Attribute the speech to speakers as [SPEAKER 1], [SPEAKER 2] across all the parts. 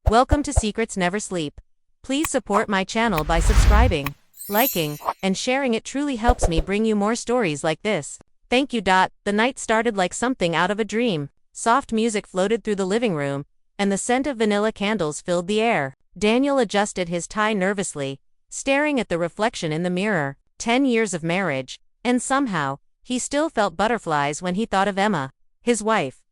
[SPEAKER 1] Welcome to Secrets Never Sleep. Please support my channel by subscribing, liking, and sharing. It truly helps me bring you more stories like this. Thank you. The night started like something out of a dream. Soft music floated through the living room, and the scent of vanilla candles filled the air. Daniel adjusted his tie nervously, staring at the reflection in the mirror. 10 years of marriage, and somehow, he still felt butterflies when he thought of Emma, his wife.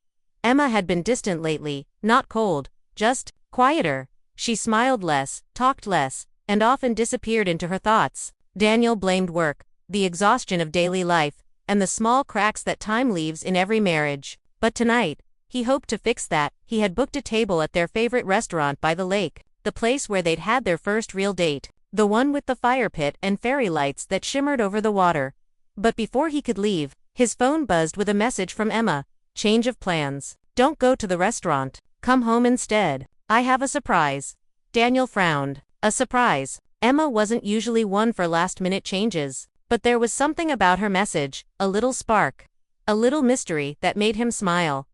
[SPEAKER 1] Emma had been distant lately, not cold, just quieter. She smiled less, talked less, and often disappeared into her thoughts. Daniel blamed work, the exhaustion of daily life, and the small cracks that time leaves in every marriage. But tonight, he hoped to fix that. He had booked a table at their favorite restaurant by the lake, the place where they'd had their first real date, the one with the fire pit and fairy lights that shimmered over the water. But before he could leave, his phone buzzed with a message from Emma. Change of plans. Don't go to the restaurant. Come home instead. I have a surprise. Daniel frowned. A surprise. Emma wasn't usually one for last-minute changes, but there was something about her message, a little spark, a little mystery that made him smile.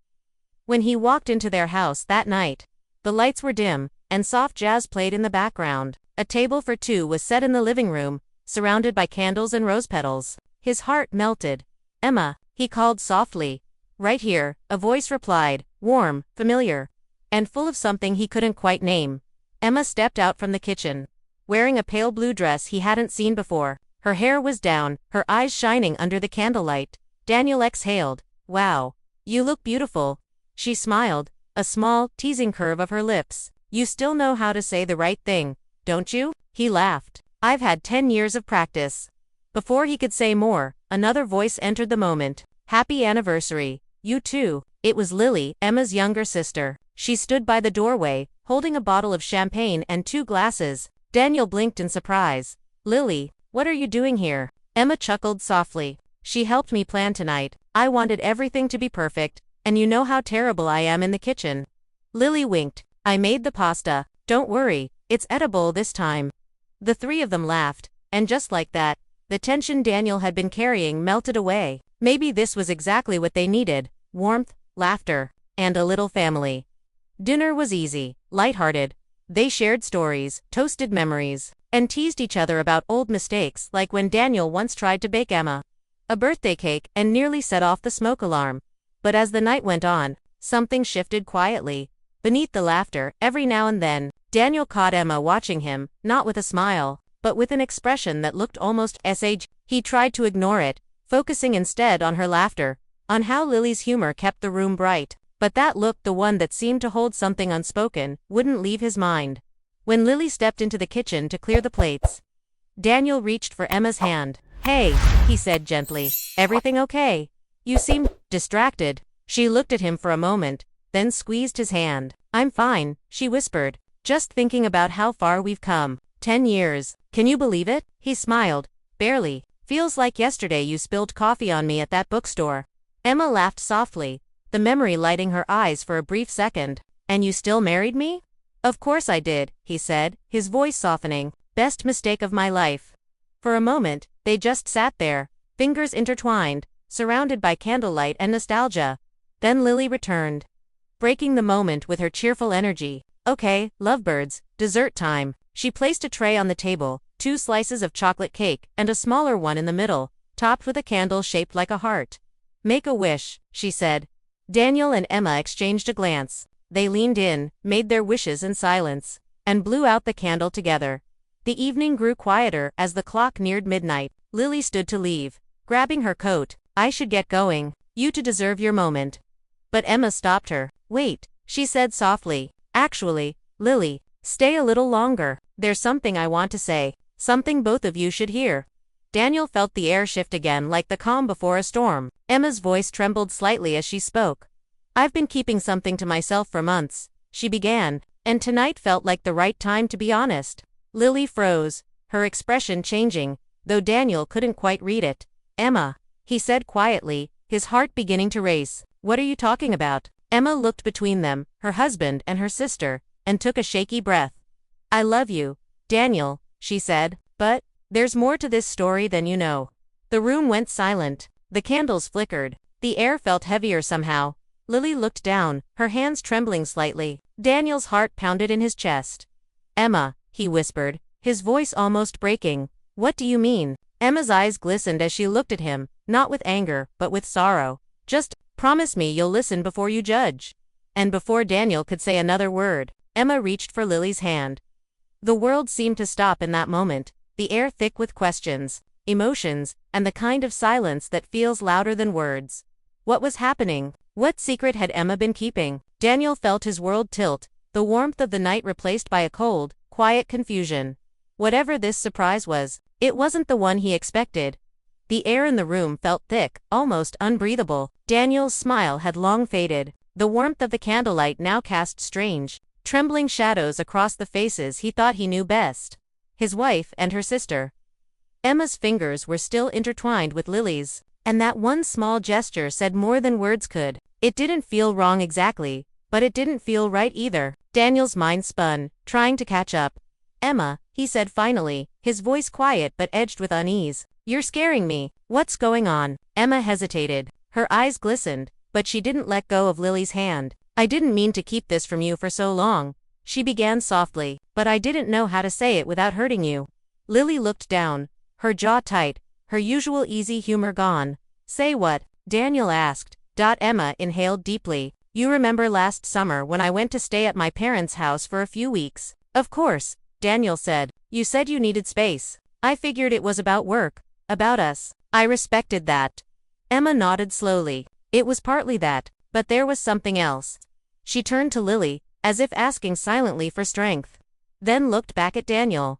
[SPEAKER 1] When he walked into their house that night, the lights were dim, and soft jazz played in the background. A table for two was set in the living room, surrounded by candles and rose petals. His heart melted. Emma, he called softly. Right here, a voice replied, warm, familiar, and full of something he couldn't quite name. Emma stepped out from the kitchen, wearing a pale blue dress he hadn't seen before. Her hair was down, her eyes shining under the candlelight. Daniel exhaled. Wow, you look beautiful. She smiled, a small, teasing curve of her lips. You still know how to say the right thing, don't you? He laughed. I've had 10 years of practice. Before he could say more, another voice entered the moment. Happy anniversary. You too. It was Lily, Emma's younger sister. She stood by the doorway, holding a bottle of champagne and 2 glasses. Daniel blinked in surprise. Lily, what are you doing here? Emma chuckled softly. She helped me plan tonight. I wanted everything to be perfect, and you know how terrible I am in the kitchen. Lily winked. I made the pasta. Don't worry, it's edible this time. The 3 of them laughed, and just like that, the tension Daniel had been carrying melted away. Maybe this was exactly what they needed. Warmth, laughter, and a little family. Dinner was easy, lighthearted. They shared stories, toasted memories, and teased each other about old mistakes, like when Daniel once tried to bake Emma a birthday cake and nearly set off the smoke alarm. But as the night went on, something shifted quietly. Beneath the laughter, every now and then, Daniel caught Emma watching him, not with a smile, but with an expression that looked almost sage. He tried to ignore it, focusing instead on her laughter, on how Lily's humor kept the room bright. But that look, the one that seemed to hold something unspoken, wouldn't leave his mind. When Lily stepped into the kitchen to clear the plates, Daniel reached for Emma's hand. Hey, he said gently. Everything okay? You seem distracted. She looked at him for a moment, then squeezed his hand. I'm fine, she whispered. Just thinking about how far we've come. 10 years. Can you believe it? He smiled. Barely. Feels like yesterday you spilled coffee on me at that bookstore. Emma laughed softly, the memory lighting her eyes for a brief second. And you still married me? Of course I did, he said, his voice softening. Best mistake of my life. For a moment, they just sat there, fingers intertwined, surrounded by candlelight and nostalgia. Then Lily returned, breaking the moment with her cheerful energy. Okay, lovebirds, dessert time. She placed a tray on the table, 2 slices of chocolate cake, and a smaller one in the middle, topped with a candle shaped like a heart. Make a wish, she said. Daniel and Emma exchanged a glance. They leaned in, made their wishes in silence, and blew out the candle together. The evening grew quieter as the clock neared midnight. Lily stood to leave, grabbing her coat. I should get going. You two deserve your moment. But Emma stopped her. Wait, she said softly. Actually, Lily, stay a little longer. There's something I want to say. Something both of you should hear. Daniel felt the air shift again, like the calm before a storm. Emma's voice trembled slightly as she spoke. I've been keeping something to myself for months, she began, and tonight felt like the right time to be honest. Lily froze, her expression changing, though Daniel couldn't quite read it. Emma, he said quietly, his heart beginning to race. What are you talking about? Emma looked between them, her husband and her sister, and took a shaky breath. I love you, Daniel, she said, but there's more to this story than you know. The room went silent. The candles flickered. The air felt heavier somehow, Lily looked down, her hands trembling slightly. Daniel's heart pounded in his chest. "Emma," he whispered, his voice almost breaking. "What do you mean?" Emma's eyes glistened as she looked at him, not with anger, but with sorrow. "Just promise me you'll listen before you judge." And before Daniel could say another word, Emma reached for Lily's hand. The world seemed to stop in that moment, the air thick with questions, emotions, and the kind of silence that feels louder than words. What was happening? What secret had Emma been keeping? Daniel felt his world tilt, the warmth of the night replaced by a cold, quiet confusion. Whatever this surprise was, it wasn't the one he expected. The air in the room felt thick, almost unbreathable. Daniel's smile had long faded. The warmth of the candlelight now cast strange, trembling shadows across the faces he thought he knew best. His wife and her sister. Emma's fingers were still intertwined with Lily's, and that one small gesture said more than words could. It didn't feel wrong exactly, but it didn't feel right either. Daniel's mind spun, trying to catch up. "Emma," he said finally, his voice quiet but edged with unease. "You're scaring me. What's going on?" Emma hesitated. Her eyes glistened, but she didn't let go of Lily's hand. "I didn't mean to keep this from you for so long," she began softly, "but I didn't know how to say it without hurting you." Lily looked down, her jaw tight, her usual easy humor gone. "Say what?" Daniel asked. Emma inhaled deeply. "You remember last summer when I went to stay at my parents' house for a few weeks?" "Of course," Daniel said. "You said you needed space. I figured it was about work, about us. I respected that." Emma nodded slowly. It was partly that, but there was something else. She turned to Lily, as if asking silently for strength. Then looked back at Daniel.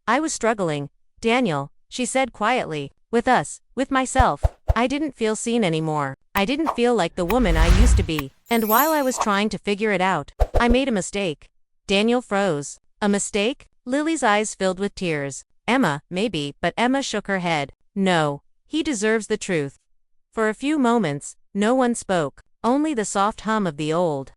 [SPEAKER 1] "I was struggling, Daniel," she said quietly. "With us, with myself. I didn't feel seen anymore. I didn't feel like the woman I used to be. And while I was trying to figure it out, I made a mistake." Daniel froze. "A mistake?" Lily's eyes filled with tears. "Emma, maybe," but Emma shook her head. "No. He deserves the truth." For a few moments, no one spoke. Only the soft hum of the old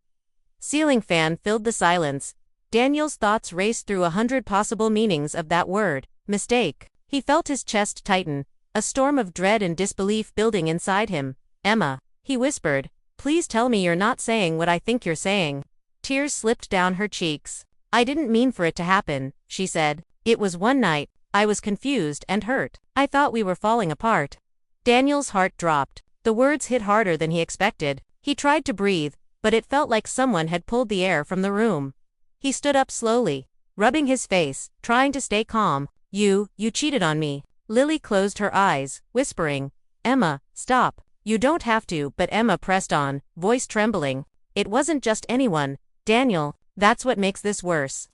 [SPEAKER 1] ceiling fan filled the silence. Daniel's thoughts raced through 100 possible meanings of that word, mistake. He felt his chest tighten, a storm of dread and disbelief building inside him. "Emma," he whispered, "please tell me you're not saying what I think you're saying." Tears slipped down her cheeks. "I didn't mean for it to happen," she said. "It was one night. I was confused and hurt. I thought we were falling apart." Daniel's heart dropped. The words hit harder than he expected. He tried to breathe, but it felt like someone had pulled the air from the room. He stood up slowly, rubbing his face, trying to stay calm. You cheated on me." Lily closed her eyes, whispering, "Emma, stop. You don't have to," but Emma pressed on, voice trembling. "It wasn't just anyone, Daniel. That's what makes this worse."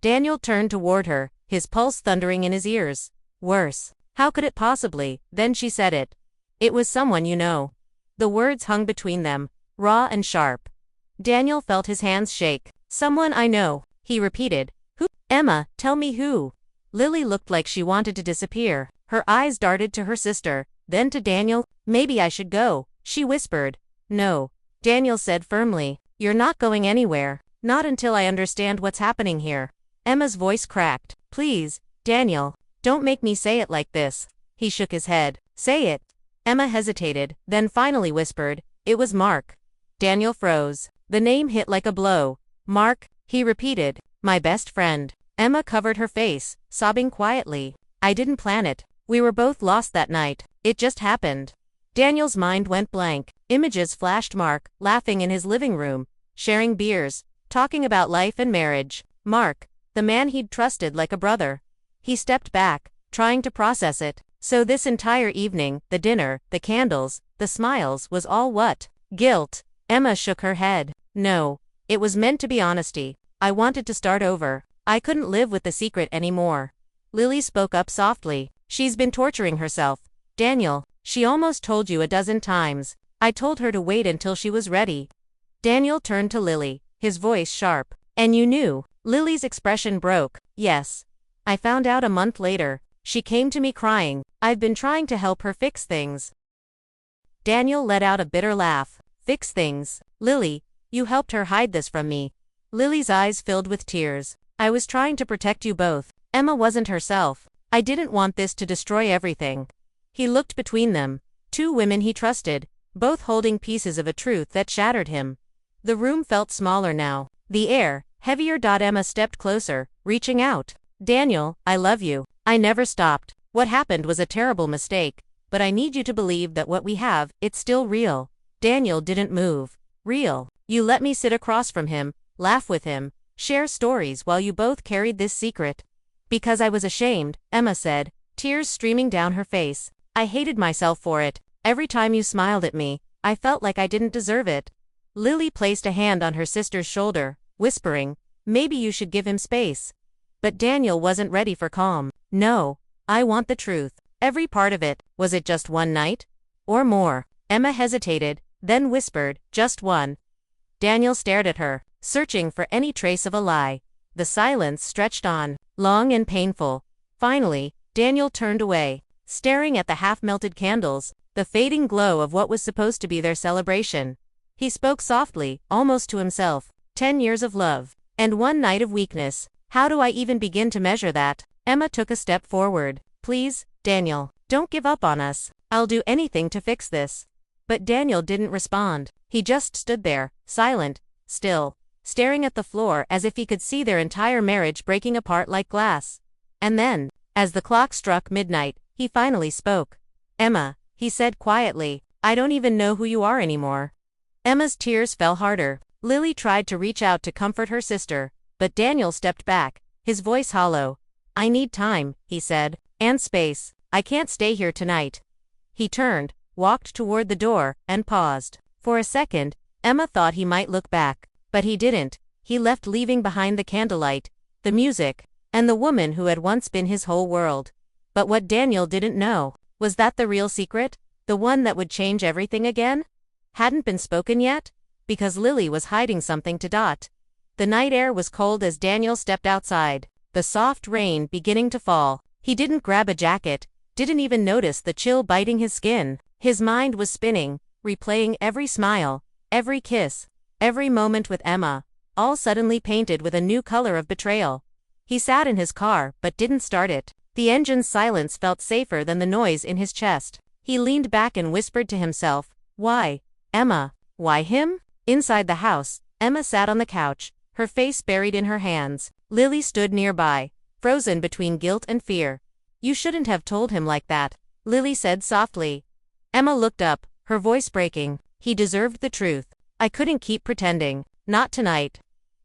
[SPEAKER 1] Daniel turned toward her, his pulse thundering in his ears. "Worse? How could it possibly?" Then she said it. "It was someone you know." The words hung between them, raw and sharp. Daniel felt his hands shake. "Someone I know," he repeated. "Who?" "Emma, tell me who." Lily looked like she wanted to disappear. Her eyes darted to her sister, then to Daniel. "Maybe I should go," she whispered. "No," Daniel said firmly. "You're not going anywhere. Not until I understand what's happening here." Emma's voice cracked. "Please, Daniel, don't make me say it like this." He shook his head. "Say it." Emma hesitated, then finally whispered, "It was Mark." Daniel froze. The name hit like a blow. "Mark," he repeated. "My best friend." Emma covered her face, sobbing quietly. "I didn't plan it. We were both lost that night. It just happened." Daniel's mind went blank. Images flashed: Mark, laughing in his living room, sharing beers, talking about life and marriage. Mark, the man he'd trusted like a brother. He stepped back, trying to process it. So this entire evening, the dinner, the candles, the smiles, was all what? Guilt. Emma shook her head. "No. It was meant to be honesty. I wanted to start over. I couldn't live with the secret anymore." Lily spoke up softly. "She's been torturing herself, Daniel. She almost told you a dozen times. I told her to wait until she was ready." Daniel turned to Lily, his voice sharp. "And you knew?" Lily's expression broke. "Yes. I found out a month later. She came to me crying. I've been trying to help her fix things." Daniel let out a bitter laugh. "Fix things? Lily, you helped her hide this from me." Lily's eyes filled with tears. "I was trying to protect you both. Emma wasn't herself. I didn't want this to destroy everything." He looked between them. Two women he trusted, both holding pieces of a truth that shattered him. The room felt smaller now, the air heavier. Emma stepped closer, reaching out. Daniel, I love you. I never stopped. What happened was a terrible mistake, but I need you to believe that what we have, it's still real. Daniel didn't move. Real. You let me sit across from him, laugh with him, share stories while you both carried this secret. Because I was ashamed, Emma said, tears streaming down her face. I hated myself for it. Every time you smiled at me, I felt like I didn't deserve it. Lily placed a hand on her sister's shoulder, whispering, maybe you should give him space. But Daniel wasn't ready for calm. No, I want the truth. Every part of it. Was it just one night? Or more? Emma hesitated, then whispered, just one. Daniel stared at her, searching for any trace of a lie. The silence stretched on, long and painful. Finally, Daniel turned away, staring at the half-melted candles, the fading glow of what was supposed to be their celebration. He spoke softly, almost to himself. 10 years of love. And one night of weakness. How do I even begin to measure that? Emma took a step forward. Please, Daniel, don't give up on us. I'll do anything to fix this. But Daniel didn't respond. He just stood there, silent, still, staring at the floor as if he could see their entire marriage breaking apart like glass. And then, as the clock struck midnight, he finally spoke. Emma, he said quietly, I don't even know who you are anymore. Emma's tears fell harder. Lily tried to reach out to comfort her sister, but Daniel stepped back, his voice hollow. I need time, he said, and space. I can't stay here tonight. He turned, walked toward the door, and paused. For a second, Emma thought he might look back, but he didn't. He left, leaving behind the candlelight, the music, and the woman who had once been his whole world. But what Daniel didn't know, was that the real secret, the one that would change everything again, hadn't been spoken yet? Because Lily was hiding something to Dot. The night air was cold as Daniel stepped outside, the soft rain beginning to fall. He didn't grab a jacket, didn't even notice the chill biting his skin. His mind was spinning, replaying every smile, every kiss, every moment with Emma, all suddenly painted with a new color of betrayal. He sat in his car but didn't start it. The engine's silence felt safer than the noise in his chest. He leaned back and whispered to himself, why, Emma? Why him? Inside the house, Emma sat on the couch, her face buried in her hands. Lily stood nearby, frozen between guilt and fear. You shouldn't have told him like that, Lily said softly. Emma looked up, her voice breaking. He deserved the truth. I couldn't keep pretending. Not tonight.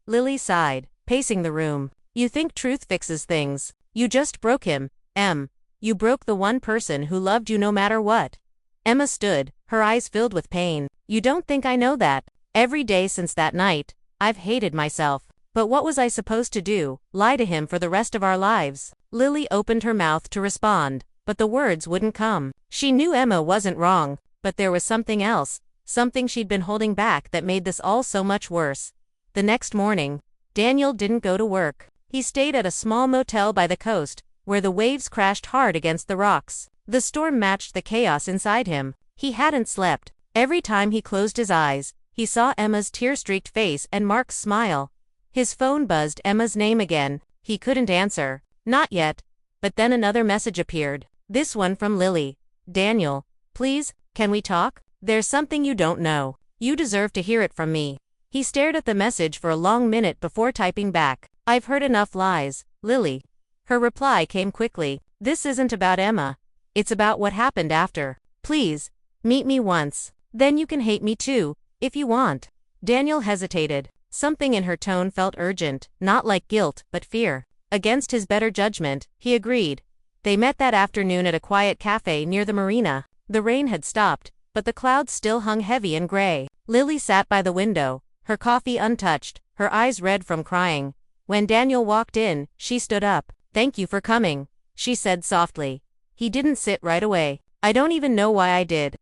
[SPEAKER 1] Lily sighed, pacing the room. You think truth fixes things. You just broke him, Em. You broke the one person who loved you no matter what. Emma stood, her eyes filled with pain. You don't think I know that? Every day since that night, I've hated myself. But what was I supposed to do? Lie to him for the rest of our lives? Lily opened her mouth to respond, but the words wouldn't come. She knew Emma wasn't wrong, but there was something else, something she'd been holding back that made this all so much worse. The next morning, Daniel didn't go to work. He stayed at a small motel by the coast, where the waves crashed hard against the rocks. The storm matched the chaos inside him. He hadn't slept. Every time he closed his eyes, he saw Emma's tear-streaked face and Mark's smile. His phone buzzed Emma's name again. He couldn't answer. Not yet. But then another message appeared. This one from Lily. Daniel, please, can we talk? There's something you don't know. You deserve to hear it from me. He stared at the message for a long minute before typing back. I've heard enough lies, Lily. Her reply came quickly. This isn't about Emma. It's about what happened after. Please, meet me once. Then you can hate me too, if you want. Daniel hesitated. Something in her tone felt urgent, not like guilt, but fear. Against his better judgment, he agreed. They met that afternoon at a quiet cafe near the marina. The rain had stopped, but the clouds still hung heavy and gray. Lily sat by the window, her coffee untouched, her eyes red from crying. When Daniel walked in, she stood up. Thank you for coming, she said softly. He didn't sit right away. I don't even know why I did.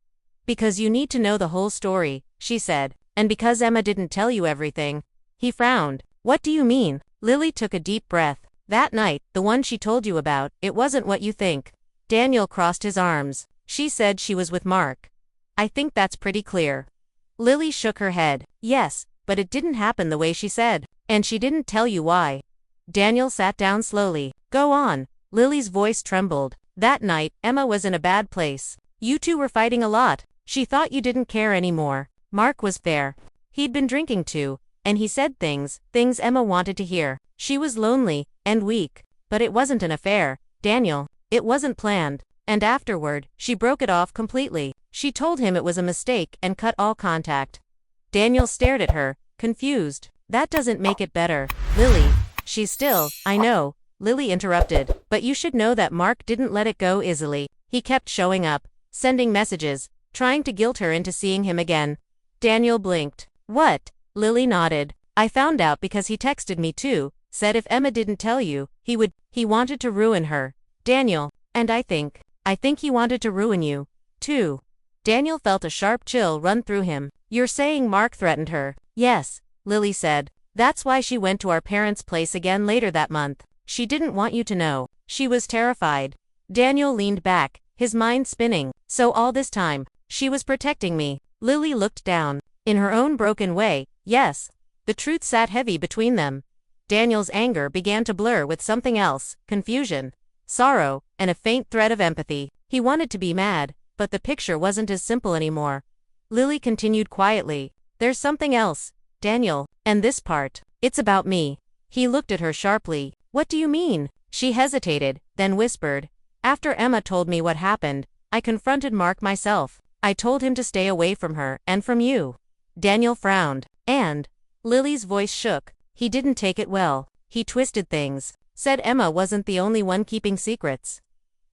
[SPEAKER 1] Because you need to know the whole story, she said. And because Emma didn't tell you everything. He frowned. What do you mean? Lily took a deep breath. That night, the one she told you about, it wasn't what you think. Daniel crossed his arms. She said she was with Mark. I think that's pretty clear. Lily shook her head. Yes, but it didn't happen the way she said. And she didn't tell you why. Daniel sat down slowly. Go on. Lily's voice trembled. That night, Emma was in a bad place. You two were fighting a lot, She thought you didn't care anymore. Mark was there. He'd been drinking too, and he said things Emma wanted to hear. She was lonely and weak, but it wasn't an affair, Daniel. It wasn't planned. And afterward, she broke it off completely. She told him it was a mistake and cut all contact. Daniel stared at her, confused. That doesn't make it better, Lily. She's still, I know, Lily interrupted, but you should know that Mark didn't let it go easily. He kept showing up, sending messages, trying to guilt her into seeing him again. Daniel blinked. What? Lily nodded. I found out because he texted me too, said if Emma didn't tell you, he wanted to ruin her. Daniel, and I think he wanted to ruin you, too. Daniel felt a sharp chill run through him. You're saying Mark threatened her? Yes, Lily said. That's why she went to our parents' place again later that month. She didn't want you to know. She was terrified. Daniel leaned back, his mind spinning. So all this time, she was protecting me. Lily looked down. In her own broken way, yes. The truth sat heavy between them. Daniel's anger began to blur with something else, confusion, sorrow, and a faint thread of empathy. He wanted to be mad, but the picture wasn't as simple anymore. Lily continued quietly. There's something else, Daniel, and this part. It's about me. He looked at her sharply. What do you mean? She hesitated, then whispered. After Emma told me what happened, I confronted Mark myself. I told him to stay away from her and from you. Daniel frowned. And? Lily's voice shook. He didn't take it well. He twisted things. Said Emma wasn't the only one keeping secrets.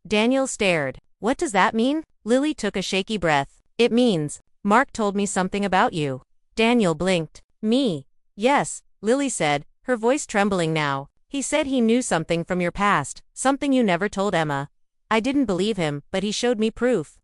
[SPEAKER 1] Daniel stared. What does that mean? Lily took a shaky breath. It means, Mark told me something about you. Daniel blinked. Me? Yes, Lily said, her voice trembling now. He said he knew something from your past, something you never told Emma. I didn't believe him, but he showed me proof.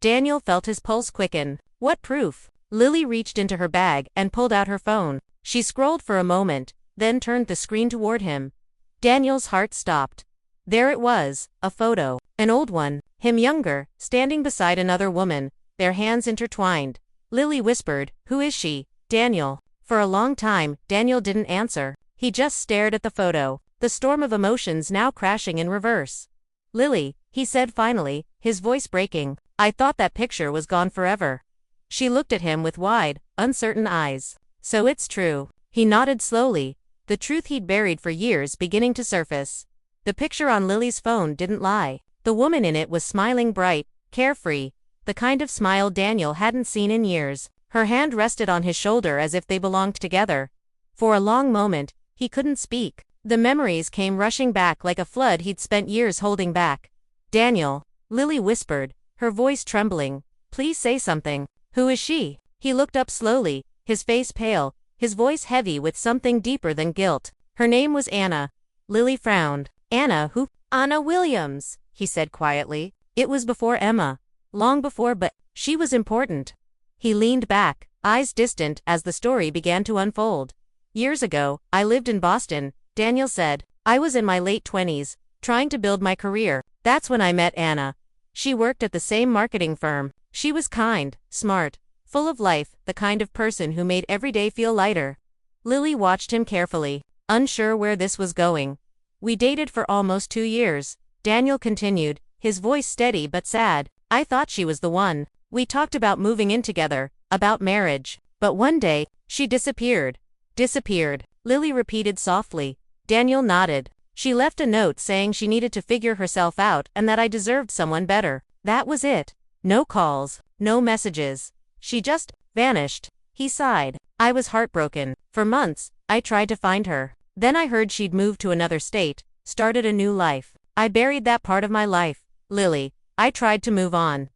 [SPEAKER 1] Daniel felt his pulse quicken. What proof? Lily reached into her bag and pulled out her phone. She scrolled for a moment, then turned the screen toward him. Daniel's heart stopped. There it was, a photo. An old one, him younger, standing beside another woman, their hands intertwined. Lily whispered, Who is she, Daniel? For a long time, Daniel didn't answer. He just stared at the photo, the storm of emotions now crashing in reverse. Lily, he said finally, his voice breaking, I thought that picture was gone forever. She looked at him with wide, uncertain eyes. So it's true. He nodded slowly, the truth he'd buried for years beginning to surface. The picture on Lily's phone didn't lie. The woman in it was smiling bright, carefree, the kind of smile Daniel hadn't seen in years. Her hand rested on his shoulder as if they belonged together. For a long moment, he couldn't speak. The memories came rushing back like a flood he'd spent years holding back. Daniel, Lily whispered, her voice trembling. Please say something. Who is she? He looked up slowly, his face pale, his voice heavy with something deeper than guilt. Her name was Anna. Lily frowned. Anna who? Anna Williams, he said quietly. It was before Emma. Long before, but she was important. He leaned back, eyes distant as the story began to unfold. Years ago, I lived in Boston, Daniel said. I was in my late 20s, trying to build my career. That's when I met Anna. She worked at the same marketing firm. She was kind, smart, full of life, the kind of person who made every day feel lighter. Lily watched him carefully, unsure where this was going. We dated for almost 2 years, Daniel continued, his voice steady but sad. I thought she was the one. We talked about moving in together, about marriage. But one day, she disappeared. Disappeared, Lily repeated softly. Daniel nodded. She left a note saying she needed to figure herself out and that I deserved someone better. That was it. No calls, no messages. She just vanished. He sighed. I was heartbroken. For months, I tried to find her. Then I heard she'd moved to another state, started a new life. I buried that part of my life, Lily. I tried to move on.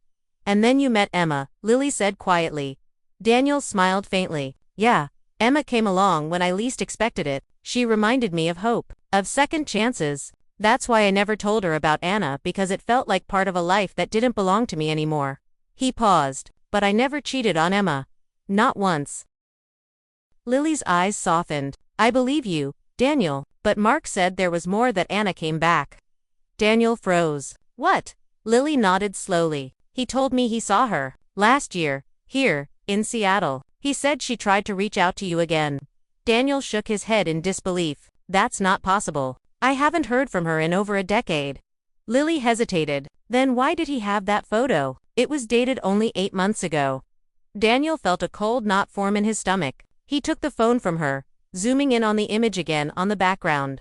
[SPEAKER 1] And then you met Emma, Lily said quietly. Daniel smiled faintly. Yeah, Emma came along when I least expected it. She reminded me of hope, of second chances. That's why I never told her about Anna, because it felt like part of a life that didn't belong to me anymore. He paused. But I never cheated on Emma. Not once. Lily's eyes softened. I believe you, Daniel, but Mark said there was more, that Anna came back. Daniel froze. What? Lily nodded slowly. He told me he saw her last year, here, in Seattle. He said she tried to reach out to you again. Daniel shook his head in disbelief. That's not possible. I haven't heard from her in over a decade. Lily hesitated. Then why did he have that photo? It was dated only 8 months ago. Daniel felt a cold knot form in his stomach. He took the phone from her, zooming in on the image again on the background.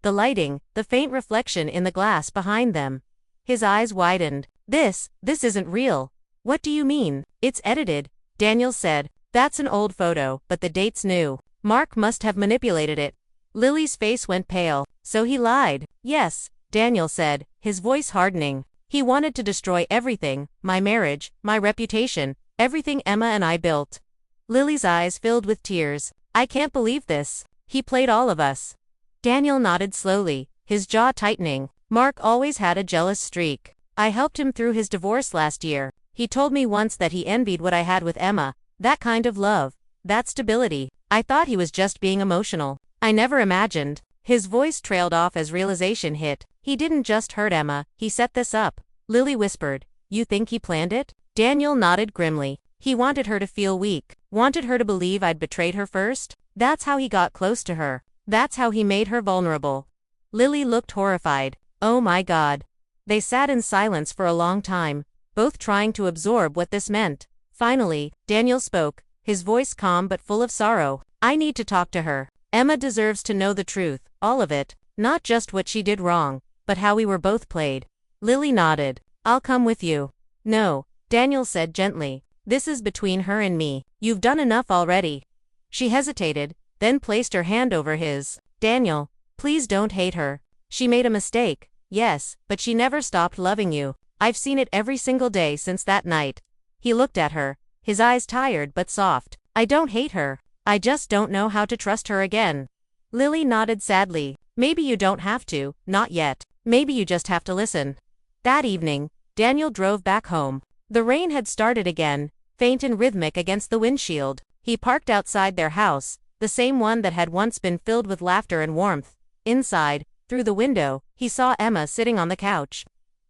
[SPEAKER 1] The lighting, the faint reflection in the glass behind them. His eyes widened. This isn't real. What do you mean? It's edited, Daniel said. That's an old photo, but the date's new. Mark must have manipulated it. Lily's face went pale. So he lied. Yes, Daniel said, his voice hardening. He wanted to destroy everything, my marriage, my reputation, everything Emma and I built. Lily's eyes filled with tears. I can't believe this. He played all of us. Daniel nodded slowly, his jaw tightening. Mark always had a jealous streak. I helped him through his divorce last year. He told me once that he envied what I had with Emma, that kind of love, that stability. I thought he was just being emotional. I never imagined. His voice trailed off as realization hit. He didn't just hurt Emma, he set this up. Lily whispered, you think he planned it? Daniel nodded grimly. He wanted her to feel weak, wanted her to believe I'd betrayed her first. That's how he got close to her. That's how he made her vulnerable. Lily looked horrified. Oh my God. They sat in silence for a long time, both trying to absorb what this meant. Finally, Daniel spoke, his voice calm but full of sorrow. I need to talk to her. Emma deserves to know the truth, all of it, not just what she did wrong, but how we were both played. Lily nodded. I'll come with you. No, Daniel said gently. This is between her and me. You've done enough already. She hesitated, then placed her hand over his. Daniel, please don't hate her. She made a mistake, yes, but she never stopped loving you. I've seen it every single day since that night. He looked at her, his eyes tired but soft. I don't hate her. I just don't know how to trust her again. Lily nodded sadly. Maybe you don't have to, not yet. Maybe you just have to listen. That evening, Daniel drove back home. The rain had started again, faint and rhythmic against the windshield. He parked outside their house, the same one that had once been filled with laughter and warmth. Inside, through the window, he saw Emma sitting on the couch.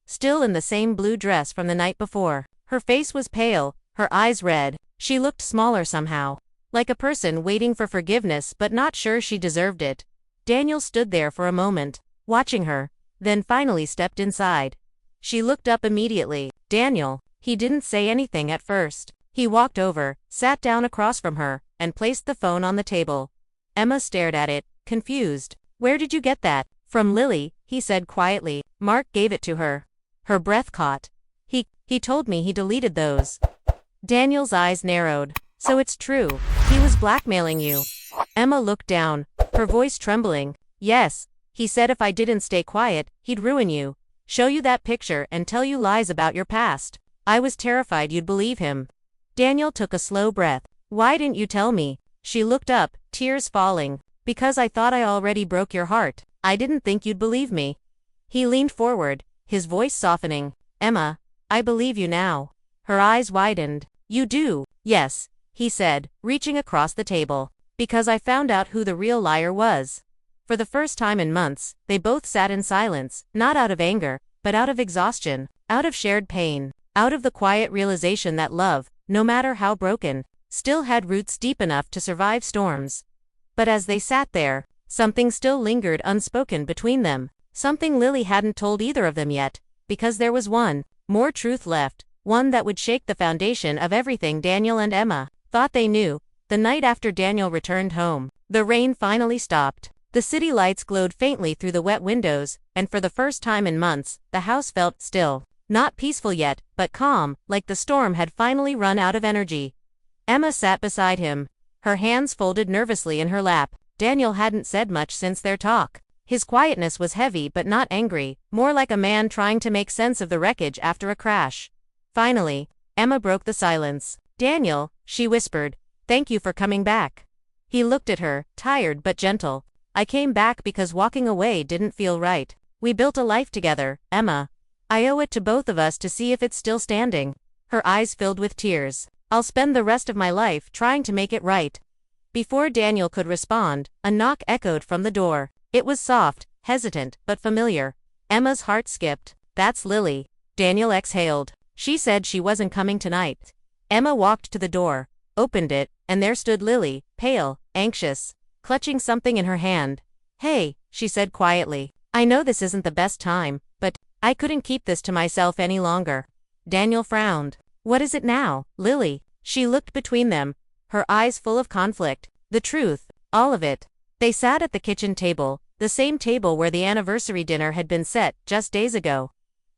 [SPEAKER 1] Still in the same blue dress from the night before. Her face was pale, her eyes red. She looked smaller somehow. Like a person waiting for forgiveness but not sure she deserved it. Daniel stood there for a moment, watching her, then finally stepped inside. She looked up immediately. Daniel. He didn't say anything at first. He walked over, sat down across from her, and placed the phone on the table. Emma stared at it, confused. Where did you get that? From Lily, he said quietly. Mark gave it to her. Her breath caught. He told me he deleted those. Daniel's eyes narrowed. So it's true. He was blackmailing you. Emma looked down, her voice trembling. Yes, he said if I didn't stay quiet, he'd ruin you. Show you that picture and tell you lies about your past. I was terrified you'd believe him. Daniel took a slow breath. Why didn't you tell me? She looked up, tears falling. Because I thought I already broke your heart. I didn't think you'd believe me. He leaned forward, his voice softening. Emma, I believe you now. Her eyes widened. You do? Yes, he said, reaching across the table. Because I found out who the real liar was. For the first time in months, they both sat in silence, not out of anger, but out of exhaustion, out of shared pain, out of the quiet realization that love, no matter how broken, still had roots deep enough to survive storms. But as they sat there, something still lingered unspoken between them, something Lily hadn't told either of them yet, because there was one more truth left, one that would shake the foundation of everything Daniel and Emma thought they knew. The night after Daniel returned home, the rain finally stopped. The city lights glowed faintly through the wet windows, and for the first time in months, the house felt still. Not peaceful yet, but calm, like the storm had finally run out of energy. Emma sat beside him, her hands folded nervously in her lap. Daniel hadn't said much since their talk. His quietness was heavy but not angry, more like a man trying to make sense of the wreckage after a crash. Finally, Emma broke the silence. Daniel, she whispered, thank you for coming back. He looked at her, tired but gentle. I came back because walking away didn't feel right. We built a life together, Emma. I owe it to both of us to see if it's still standing. Her eyes filled with tears. I'll spend the rest of my life trying to make it right. Before Daniel could respond, a knock echoed from the door. It was soft, hesitant, but familiar. Emma's heart skipped. That's Lily. Daniel exhaled. She said she wasn't coming tonight. Emma walked to the door, opened it, and there stood Lily, pale, anxious, clutching something in her hand. Hey, she said quietly. I know this isn't the best time, but I couldn't keep this to myself any longer. Daniel frowned. What is it now, Lily? She looked between them, her eyes full of conflict. The truth, all of it. They sat at the kitchen table, the same table where the anniversary dinner had been set just days ago.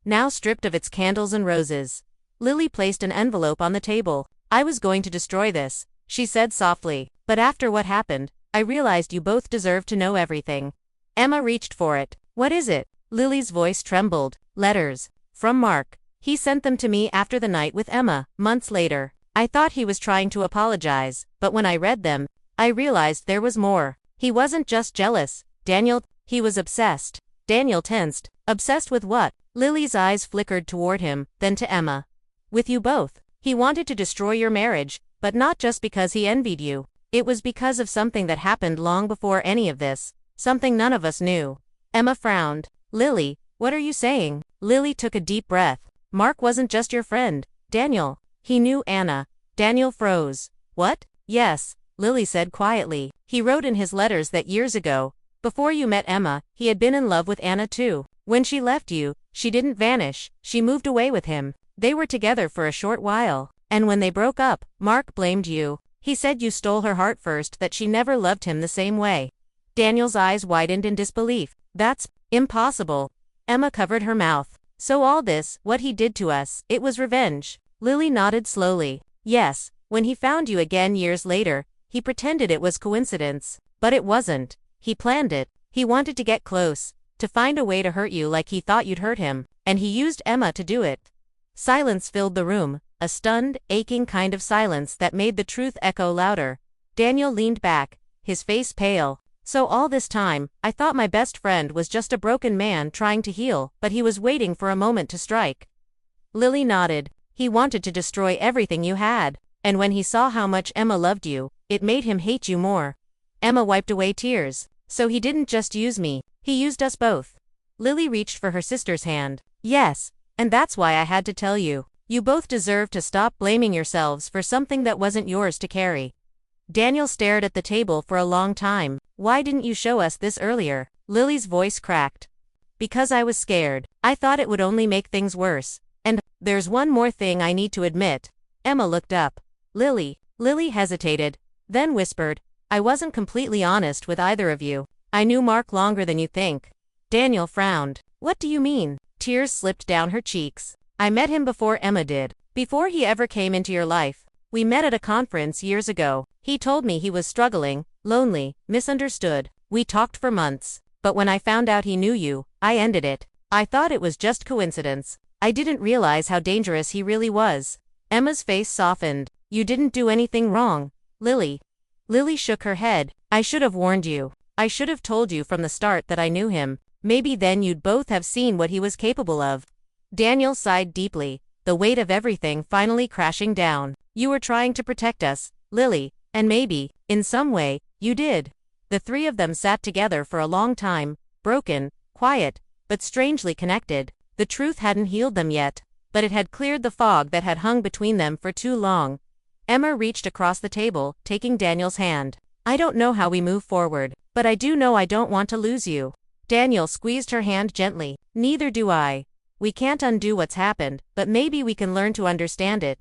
[SPEAKER 1] Now stripped of its candles and roses. Lily placed an envelope on the table. I was going to destroy this, she said softly, but after what happened, I realized you both deserve to know everything. Emma reached for it. What is it? Lily's voice trembled. Letters. From Mark. He sent them to me after the night with Emma, months later. I thought he was trying to apologize, but when I read them, I realized there was more. He wasn't just jealous, Daniel, he was obsessed. Daniel tensed. Obsessed with what? Lily's eyes flickered toward him, then to Emma. With you both. He wanted to destroy your marriage, but not just because he envied you. It was because of something that happened long before any of this, something none of us knew. Emma frowned. Lily, what are you saying? Lily took a deep breath. Mark wasn't just your friend, Daniel. He knew Anna. Daniel froze. What? Yes, Lily said quietly. He wrote in his letters that years ago, before you met Emma, he had been in love with Anna too. When she left you, she didn't vanish, she moved away with him. They were together for a short while, and when they broke up, Mark blamed you. He said you stole her heart first, that she never loved him the same way. Daniel's eyes widened in disbelief. That's impossible. Emma covered her mouth. So all this, what he did to us, it was revenge. Lily nodded slowly. Yes, when he found you again years later, he pretended it was coincidence. But it wasn't. He planned it. He wanted to get close, to find a way to hurt you like he thought you'd hurt him, and he used Emma to do it. Silence filled the room, a stunned, aching kind of silence that made the truth echo louder. Daniel leaned back, his face pale. So all this time, I thought my best friend was just a broken man trying to heal, but he was waiting for a moment to strike. Lily nodded. He wanted to destroy everything you had, and when he saw how much Emma loved you, it made him hate you more. Emma wiped away tears. So he didn't just use me, he used us both. Lily reached for her sister's hand. Yes, and that's why I had to tell you. You both deserve to stop blaming yourselves for something that wasn't yours to carry. Daniel stared at the table for a long time. Why didn't you show us this earlier? Lily's voice cracked. Because I was scared. I thought it would only make things worse. And, there's one more thing I need to admit. Emma looked up. Lily hesitated, then whispered, I wasn't completely honest with either of you. I knew Mark longer than you think. Daniel frowned. What do you mean? Tears slipped down her cheeks. I met him before Emma did. Before he ever came into your life. We met at a conference years ago. He told me he was struggling, lonely, misunderstood. We talked for months. But when I found out he knew you, I ended it. I thought it was just coincidence. I didn't realize how dangerous he really was. Emma's face softened. You didn't do anything wrong, Lily. Lily shook her head. I should have warned you. I should have told you from the start that I knew him. Maybe then you'd both have seen what he was capable of. Daniel sighed deeply, the weight of everything finally crashing down. You were trying to protect us, Lily, and maybe, in some way, you did. The three of them sat together for a long time, broken, quiet, but strangely connected. The truth hadn't healed them yet, but it had cleared the fog that had hung between them for too long. Emma reached across the table, taking Daniel's hand. I don't know how we move forward, but I do know I don't want to lose you. Daniel squeezed her hand gently. Neither do I. We can't undo what's happened, but maybe we can learn to understand it.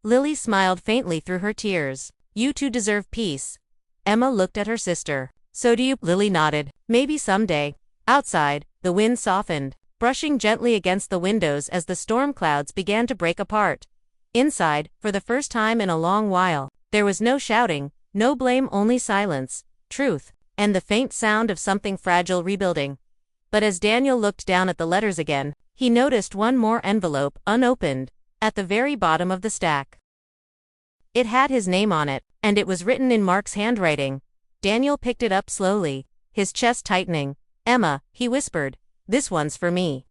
[SPEAKER 1] Lily smiled faintly through her tears. You two deserve peace. Emma looked at her sister. So do you? Lily nodded. Maybe someday. Outside, the wind softened, brushing gently against the windows as the storm clouds began to break apart. Inside, for the first time in a long while, there was no shouting, no blame, only silence, truth, and the faint sound of something fragile rebuilding. But as Daniel looked down at the letters again, he noticed one more envelope, unopened, at the very bottom of the stack. It had his name on it, and it was written in Mark's handwriting. Daniel picked it up slowly, his chest tightening. Emma, he whispered, this one's for me.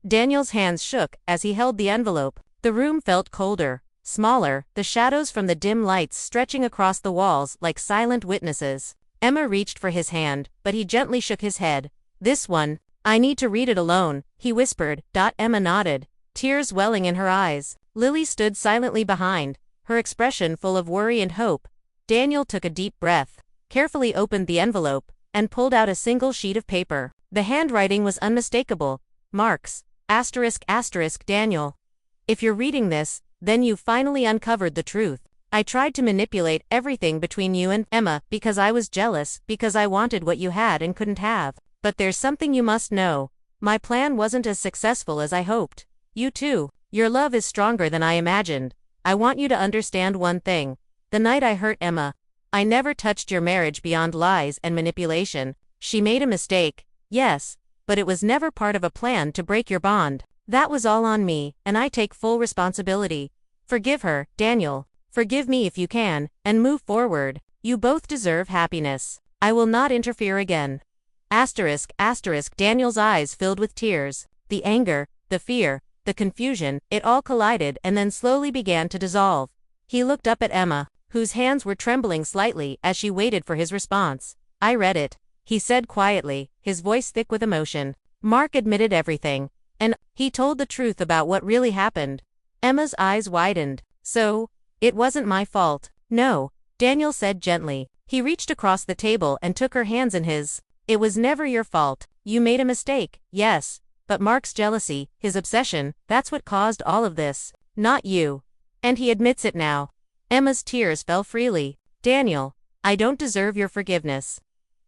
[SPEAKER 1] Daniel's hands shook as he held the envelope. The room felt colder, smaller, the shadows from the dim lights stretching across the walls like silent witnesses. Emma reached for his hand, but he gently shook his head. This one, I need to read it alone, he whispered. Emma nodded, tears welling in her eyes. Lily stood silently behind, her expression full of worry and hope. Daniel took a deep breath, carefully opened the envelope, and pulled out a single sheet of paper. The handwriting was unmistakable. Mark's, ***, Daniel. If you're reading this, then you finally uncovered the truth. I tried to manipulate everything between you and Emma because I was jealous, because I wanted what you had and couldn't have. But there's something you must know. My plan wasn't as successful as I hoped. You too. Your love is stronger than I imagined. I want you to understand one thing. The night I hurt Emma, I never touched your marriage beyond lies and manipulation. She made a mistake, yes, but it was never part of a plan to break your bond. That was all on me, and I take full responsibility. Forgive her, Daniel. Forgive me if you can, and move forward. You both deserve happiness. I will not interfere again. Asterisk, asterisk. Daniel's eyes filled with tears. The anger, the fear, the confusion, it all collided and then slowly began to dissolve. He looked up at Emma, whose hands were trembling slightly as she waited for his response. I read it, he said quietly, his voice thick with emotion. Mark admitted everything, and he told the truth about what really happened. Emma's eyes widened. So, it wasn't my fault. No, Daniel said gently. He reached across the table and took her hands in his. It was never your fault. You made a mistake, yes, but Mark's jealousy, his obsession, that's what caused all of this, not you. And he admits it now. Emma's tears fell freely. Daniel, I don't deserve your forgiveness.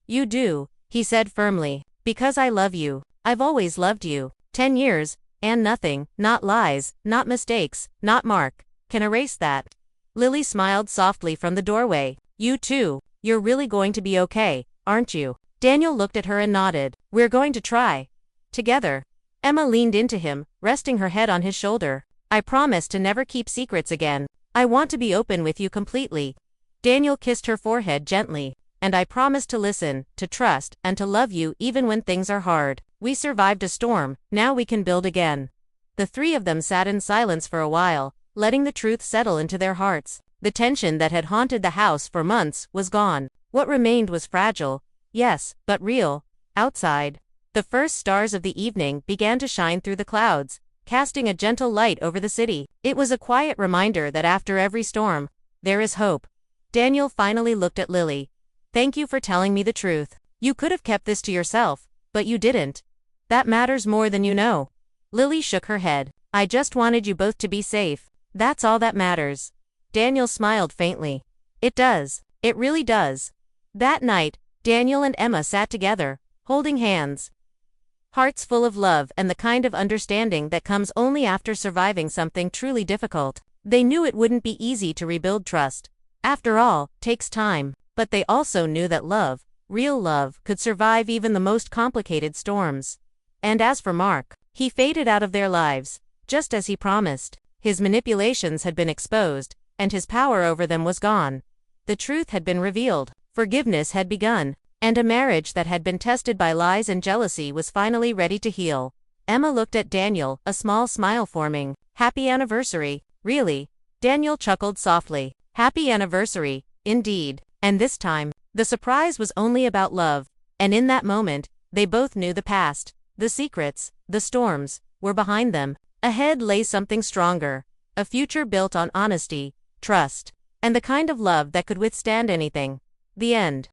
[SPEAKER 1] You do, he said firmly, because I love you. I've always loved you. 10 years, and nothing, not lies, not mistakes, not Mark, can erase that. Lily smiled softly from the doorway. You too. You're really going to be okay, aren't you? Daniel looked at her and nodded. We're going to try. Together. Emma leaned into him, resting her head on his shoulder. I promise to never keep secrets again. I want to be open with you completely. Daniel kissed her forehead gently. And I promise to listen, to trust, and to love you even when things are hard. We survived a storm, now we can build again. The three of them sat in silence for a while, letting the truth settle into their hearts. The tension that had haunted the house for months was gone. What remained was fragile, yes, but real. Outside, the first stars of the evening began to shine through the clouds, casting a gentle light over the city. It was a quiet reminder that after every storm, there is hope. Daniel finally looked at Lily. Thank you for telling me the truth. You could have kept this to yourself, but you didn't. That matters more than you know. Lily shook her head. I just wanted you both to be safe. That's all that matters. Daniel smiled faintly. It does. It really does. That night, Daniel and Emma sat together, holding hands. Hearts full of love and the kind of understanding that comes only after surviving something truly difficult. They knew it wouldn't be easy to rebuild trust. After all, takes time. But they also knew that love, real love, could survive even the most complicated storms. And as for Mark, he faded out of their lives, just as he promised. His manipulations had been exposed, and his power over them was gone. The truth had been revealed, forgiveness had begun, and a marriage that had been tested by lies and jealousy was finally ready to heal. Emma looked at Daniel, a small smile forming. Happy anniversary, really? Daniel chuckled softly. Happy anniversary, indeed. And this time, the surprise was only about love, and in that moment, they both knew the past, the secrets, the storms, were behind them. Ahead lay something stronger, a future built on honesty, trust, and the kind of love that could withstand anything. The end.